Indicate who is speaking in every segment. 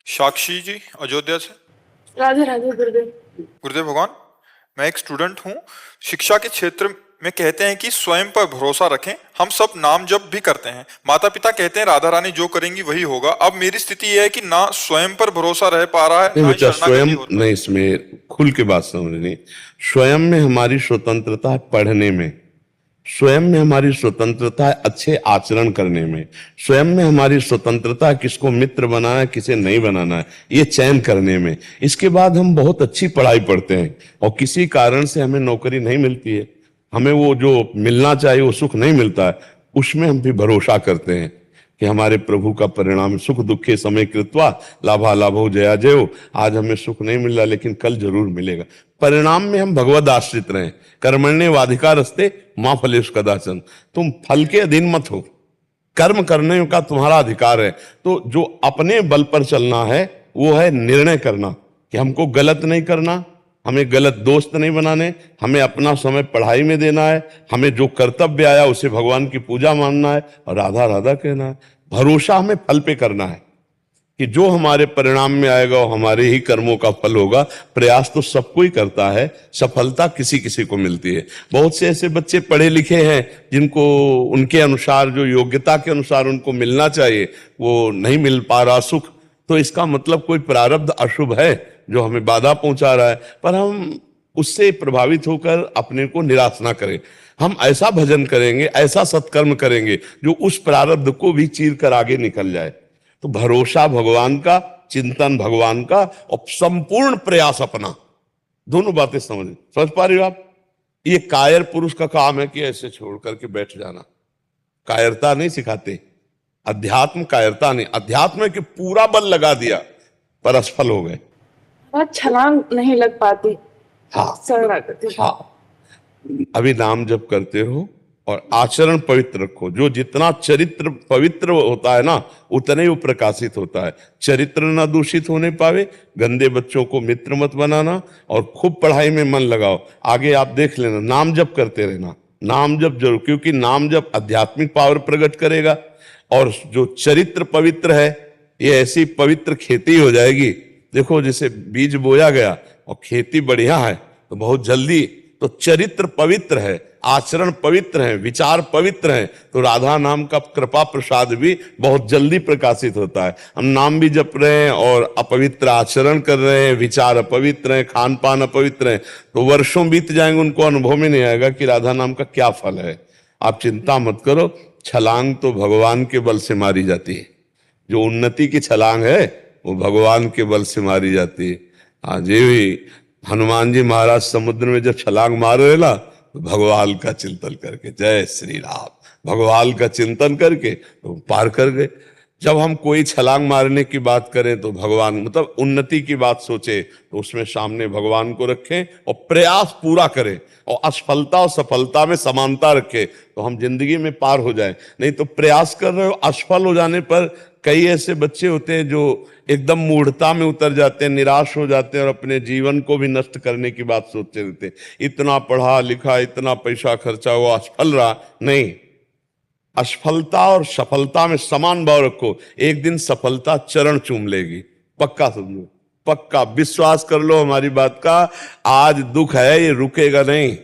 Speaker 1: साक्षी जी अयोध्या से।
Speaker 2: राधे राधे गुरुदेव।
Speaker 1: गुरुदेव भगवान, मैं एक स्टूडेंट हूँ। शिक्षा के क्षेत्र में कहते हैं कि स्वयं पर भरोसा रखें। हम सब नाम जप भी करते हैं, माता पिता कहते हैं राधा रानी जो करेंगी वही होगा। अब मेरी स्थिति यह है कि ना स्वयं पर भरोसा रह पा रहा है,
Speaker 3: नहीं
Speaker 1: ना
Speaker 3: बेटा,
Speaker 1: शरणागति
Speaker 3: स्वयं
Speaker 1: हो रही है।
Speaker 3: नहीं, इसमें खुल के बात समझनी। स्वयं में हमारी स्वतंत्रता है पढ़ने में, स्वयं में हमारी स्वतंत्रता है अच्छे आचरण करने में, स्वयं में हमारी स्वतंत्रता है किसको मित्र बनाना है किसे नहीं बनाना है ये चयन करने में। इसके बाद हम बहुत अच्छी पढ़ाई पढ़ते हैं और किसी कारण से हमें नौकरी नहीं मिलती है, हमें वो जो मिलना चाहिए वो सुख नहीं मिलता है, उसमें हम भी भरोसा करते हैं कि हमारे प्रभु का परिणाम सुख दुखे समय कृत्वा लाभा लाभो जया जयो। आज हमें सुख नहीं मिल रहा लेकिन कल जरूर मिलेगा। परिणाम में हम भगवद आश्रित रहें। कर्मण्येवाधिकारस्ते मां फलेषु कदाचन। तुम फल के अधीन मत हो, कर्म करने का तुम्हारा अधिकार है। तो जो अपने बल पर चलना है वो है निर्णय करना कि हमको गलत नहीं करना, हमें गलत दोस्त नहीं बनाने, हमें अपना समय पढ़ाई में देना है, हमें जो कर्तव्य आया उसे भगवान की पूजा मानना है और राधा राधा कहना है। भरोसा हमें फल पे करना है कि जो हमारे परिणाम में आएगा वो हमारे ही कर्मों का फल होगा। प्रयास तो सबको ही करता है, सफलता किसी किसी को मिलती है। बहुत से ऐसे बच्चे पढ़े लिखे हैं जिनको उनके अनुसार जो योग्यता के अनुसार उनको मिलना चाहिए वो नहीं मिल पा रहा सुख, तो इसका मतलब कोई प्रारब्ध अशुभ है जो हमें बाधा पहुंचा रहा है। पर हम उससे प्रभावित होकर अपने को निराश ना करें। हम ऐसा भजन करेंगे, ऐसा सत्कर्म करेंगे जो उस प्रारब्ध को भी चीर कर आगे निकल जाए। तो भरोसा भगवान का, चिंतन भगवान का और संपूर्ण प्रयास अपना, दोनों बातें समझ पा रही हो आप? ये कायर पुरुष का काम है कि ऐसे छोड़ करके बैठ जाना। कायरता नहीं सिखाते अध्यात्म, कायरता नहीं। अध्यात्म है कि पूरा बल लगा दिया पर असफल हो गए,
Speaker 2: बहुत छलांग नहीं लग पाती।
Speaker 3: हाँ
Speaker 2: शरणागति।
Speaker 3: हाँ। अभी नाम जप करते रहो और आचरण पवित्र रखो। जो जितना चरित्र पवित्र होता है ना उतने ही वो प्रकाशित होता है। चरित्र ना दूषित होने पावे, गंदे बच्चों को मित्र मत बनाना और खूब पढ़ाई में मन लगाओ। आगे आप देख लेना, नाम जप करते रहना, नाम जप जरूर, क्योंकि नाम जप आध्यात्मिक पावर प्रकट करेगा। और जो चरित्र पवित्र है ये ऐसी पवित्र खेती हो जाएगी। देखो जैसे बीज बोया गया और खेती बढ़िया है तो बहुत जल्दी, तो चरित्र पवित्र है, आचरण पवित्र है, विचार पवित्र है, तो राधा नाम का कृपा प्रसाद भी बहुत जल्दी प्रकाशित होता है। हम नाम भी जप रहे हैं और अपवित्र आचरण कर रहे हैं, विचार अपवित्र हैं, खान पान अपवित्र हैं, तो वर्षों बीत जाएंगे, उनको अनुभव में नहीं आएगा कि राधा नाम का क्या फल है। आप चिंता मत करो, छलांग तो भगवान के बल से मारी जाती है। जो उन्नति की छलांग है वो भगवान के बल से मारी जाती है। आज ये भी हनुमान जी महाराज समुद्र में जब छलांग मार रहे ना तो भगवान का चिंतन करके, जय श्री राम, भगवान का चिंतन करके तो पार कर गए। जब हम कोई छलांग मारने की बात करें तो भगवान, मतलब उन्नति की बात सोचे तो उसमें सामने भगवान को रखें और प्रयास पूरा करें और असफलता और सफलता में समानता रखें तो हम जिंदगी में पार हो जाएं। नहीं तो प्रयास कर रहे हो, असफल हो जाने पर कई ऐसे बच्चे होते हैं जो एकदम मूढ़ता में उतर जाते हैं, निराश हो जाते हैं और अपने जीवन को भी नष्ट करने की बात सोचते रहते हैं। इतना पढ़ा लिखा, इतना पैसा खर्चा हुआ, असफल रहा। नहीं, असफलता और सफलता में समान भाव रखो। एक दिन सफलता चरण चूम लेगी, पक्का समझो, पक्का विश्वास कर लो हमारी बात का। आज दुख है ये रुकेगा नहीं,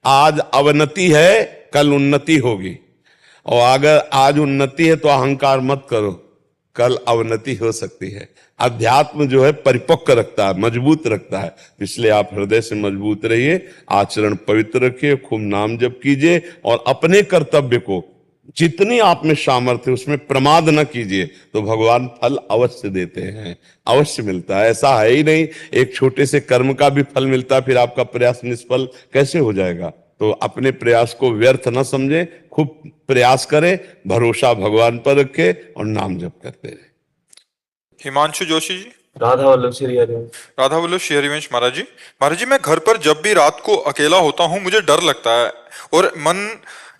Speaker 3: आज अवनति है कल उन्नति होगी। और अगर आज उन्नति है तो अहंकार मत करो, कल अवनति हो सकती है। अध्यात्म जो है परिपक्व रखता है, मजबूत रखता है, इसलिए आप हृदय से मजबूत रहिए, आचरण पवित्र रखिए, खूब नाम जप कीजिए और अपने कर्तव्य को जितनी आप में सामर्थ्य है उसमें प्रमाद न कीजिए तो भगवान फल अवश्य देते हैं, अवश्य मिलता है। ऐसा है ही नहीं एक छोटे से कर्म का भी फल मिलता है, फिर आपका प्रयास निष्फल कैसे हो जाएगा। तो अपने प्रयास को व्यर्थ न समझें, खूब प्रयास करें, भरोसा भगवान पर रखें और नाम जप करते रहे।
Speaker 1: हिमांशु जोशी जी।
Speaker 4: राधा वल्लभ श्री हरिवंश।
Speaker 1: राधा वल्लभ श्री हरिवंश। महाराज जी, मैं घर पर जब भी रात को अकेला होता हूँ मुझे डर लगता है और मन,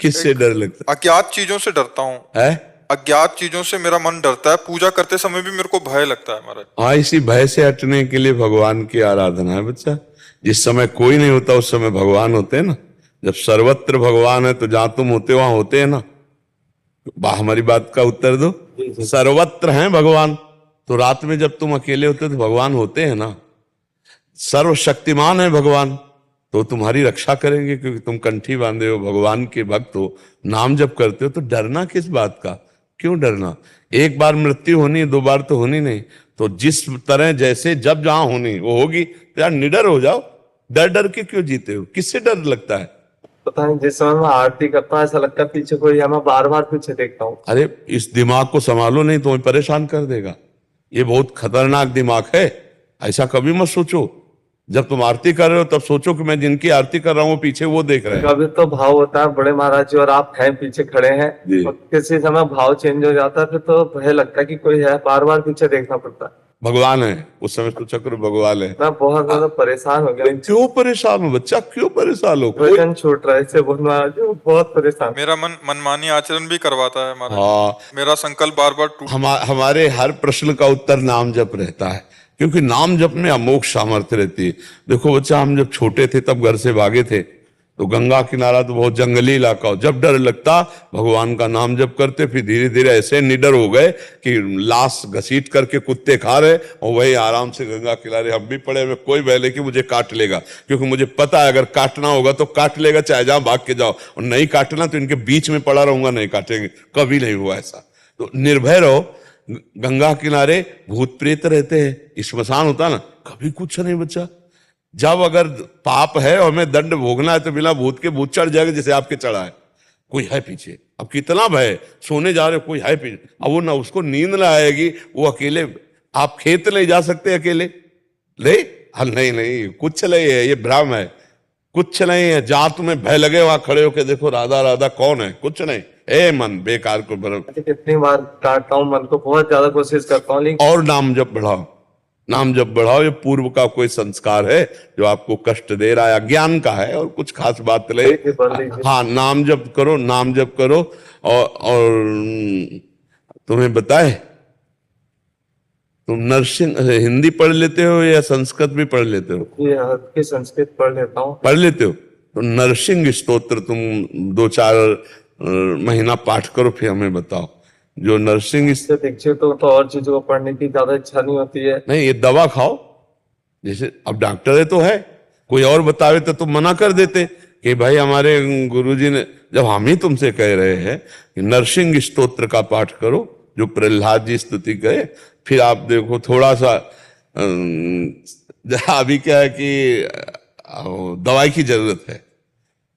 Speaker 3: किससे डर लगता
Speaker 1: अज्ञात चीजों से डरता हूँ
Speaker 3: है?
Speaker 1: अज्ञात चीजों से मेरा मन डरता है। पूजा करते समय भी मेरे को भय लगता है महाराज।
Speaker 3: हाँ, इसी भय से हटने के लिए भगवान की आराधना है बच्चा। जिस समय कोई नहीं होता उस समय भगवान होते हैं ना। जब सर्वत्र भगवान है तो जहां तुम होते वहां होते हैं ना। हमारी बात का उत्तर दो, सर्वत्र हैं भगवान तो रात में जब तुम अकेले होते तो भगवान होते हैं ना, सर्वशक्तिमान है भगवान, तो तुम्हारी रक्षा करेंगे क्योंकि तुम कंठी बांधे हो, भगवान के भक्त हो, नाम जप करते हो, तो डरना किस बात का, क्यों डरना। एक बार मृत्यु होनी है, 2 बार तो होनी नहीं। तो जिस तरह जैसे जब जहां होनी वो होगी, तो यार निडर हो जाओ, डर डर के क्यों जीते हो, किससे डर लगता है।
Speaker 4: पता नहीं, जिस समय मैं आरती करता हूँ ऐसा लगता है पीछे कोई है, मैं बार बार पीछे देखता हूँ।
Speaker 3: अरे इस दिमाग को संभालो, नहीं तो तुम्हें परेशान कर देगा। ये बहुत खतरनाक दिमाग है, ऐसा कभी मत सोचो। जब तुम आरती कर रहे हो तब सोचो कि मैं जिनकी आरती कर रहा हूँ पीछे वो देख रहे हैं।
Speaker 4: कभी तो भाव होता है बड़े महाराज जी और आप हैं पीछे खड़े हैं,
Speaker 3: जी।
Speaker 4: और किसी समय भाव चेंज हो जाता है, फिर तो भय लगता है कि कोई है, बार बार पीछे देखना पड़ता है।
Speaker 3: भगवान है उस समय तो चक्र भगवान है।
Speaker 4: मैं बहुत ज्यादा परेशान हो गया।
Speaker 3: क्यों परेशान हो बच्चा, क्यों परेशान हो।
Speaker 4: वचन छूट रहा है इससे बहुत महाराज जी, बहुत परेशान।
Speaker 1: मेरा मन मनमानी आचरण भी करवाता है महाराज।
Speaker 3: हाँ,
Speaker 1: मेरा संकल्प बार बार टूट।
Speaker 3: हमारे हर प्रश्न का उत्तर नाम जप रहता है, क्योंकि नाम जप में अमोघ सामर्थ्य रहती है। देखो बच्चा, हम जब छोटे थे तब घर से भागे थे, तो गंगा किनारा तो बहुत जंगली इलाका हो, जब डर लगता भगवान का नाम जप करते, फिर धीरे धीरे ऐसे निडर हो गए कि लाश घसीट करके कुत्ते खा रहे और वही आराम से गंगा किनारे हम भी पड़े हुए, कोई भय नहीं कि मुझे काट लेगा, क्योंकि मुझे पता है अगर काटना होगा तो काट लेगा, चाहे जहां भाग के जाओ, और नहीं काटना तो इनके बीच में पड़ा रहूंगा, नहीं काटेंगे। कभी नहीं हुआ ऐसा। तो निर्भय रहो। गंगा किनारे भूत प्रेत रहते हैं, स्मशान होता ना, कभी कुछ नहीं बच्चा। जब अगर पाप है और हमें दंड भोगना है तो बिना भूत के भूत चढ़ जाएगा, जैसे आपके चढ़ा है। कोई है पीछे, अब कितना भय, सोने जा रहे हो कोई है पीछे, अब वो ना उसको नींद ना आएगी, वो अकेले, आप खेत नहीं जा सकते अकेले ले, नहीं नहीं कुछ नहीं है, ये भ्रम है, कुछ नहीं है। जहां तुम्हें भय लगे वहां खड़े होके देखो राधा राधा कौन है, कुछ नहीं। ए मन बेकार को भ्रम।
Speaker 4: कितनी बार काटता हूँ मन को, बहुत ज्यादा कोशिश करता हूँ, लेकिन
Speaker 3: और नाम जप बढ़ाओ, नाम जप बढ़ाओ। ये पूर्व का कोई संस्कार है जो आपको कष्ट दे रहा है, अज्ञान का है, और कुछ खास बात नहीं। हाँ, नाम जप करो, नाम जप करो। और तुम्हें बताए, तुम नर्सिंग हिंदी पढ़ लेते हो या संस्कृत भी पढ़ लेते हो।
Speaker 4: ये हल्की संस्कृत पढ़ लेता हूँ।
Speaker 3: पढ़ लेते हो तो नरसिंह स्तोत्र तुम 2-4 महीना पाठ करो, फिर हमें बताओ। जो नरसिंह
Speaker 4: इससे दीक्षित तो और चीजों को पढ़ने की ज्यादा इच्छा नहीं होती है।
Speaker 3: नहीं, ये दवा खाओ, जैसे अब डॉक्टर है तो है, कोई और बतावे तो तुम मना कर देते कि भाई हमारे गुरुजी ने, जब हम ही तुमसे कह रहे हैं कि नरसिंह स्तोत्र का पाठ करो जो प्रहलाद जी स्तुति कहे, फिर आप देखो थोड़ा सा अभी क्या है कि दवाई की जरूरत है,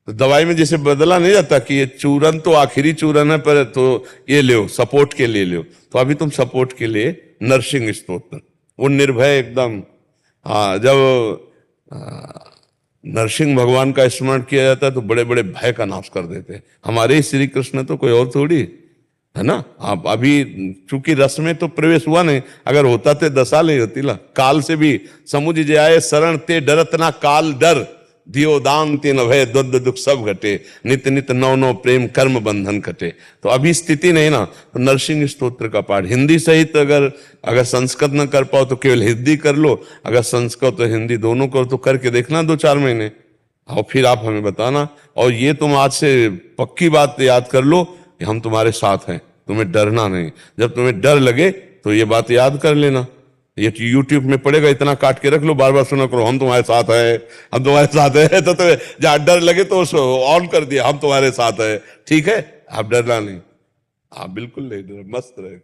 Speaker 3: तो दवाई में जैसे बदला नहीं जाता कि ये चूरन तो आखिरी चूरन है, पर तो ये ले सपोर्ट के लिए ले, तो अभी तुम सपोर्ट के लिए नरसिंह स्तोत्र, वो निर्भय एकदम। हाँ, जब नरसिंह भगवान का स्मरण किया जाता है तो बड़े बड़े भय का नाश कर देते हैं। हमारे ही श्री कृष्ण तो कोई और थोड़ी है ना। आप अभी चूंकि रस में तो प्रवेश हुआ नहीं, अगर होता तो दशा नहीं होती ना। काल से भी समुझ जाए शरण ते डरत ना काल डर, दियो दान तीन भय द्वंद दुख सब घटे, नित नित नौ नौ प्रेम कर्म बंधन कटे। तो अभी स्थिति नहीं ना, तो नरसिंह स्तोत्र का पाठ हिंदी सहित, अगर संस्कृत न कर पाओ तो केवल हिंदी कर लो, अगर संस्कृत और हिंदी दोनों करो तो करके देखना 2-4 महीने, और फिर आप हमें बताना। और ये तुम आज से पक्की बात याद कर लो कि हम तुम्हारे साथ हैं, तुम्हें डरना नहीं। जब तुम्हें डर लगे तो ये बात याद कर लेना, ये YouTube में पड़ेगा, इतना काट के रख लो, बार बार सुना करो, हम तुम्हारे साथ हैं, हम तुम्हारे साथ हैं। तो जहां डर लगे तो ऑन कर दिया, हम तुम्हारे साथ हैं, ठीक है। आप डरना नहीं, आप बिल्कुल नहीं डर, मस्त रहे।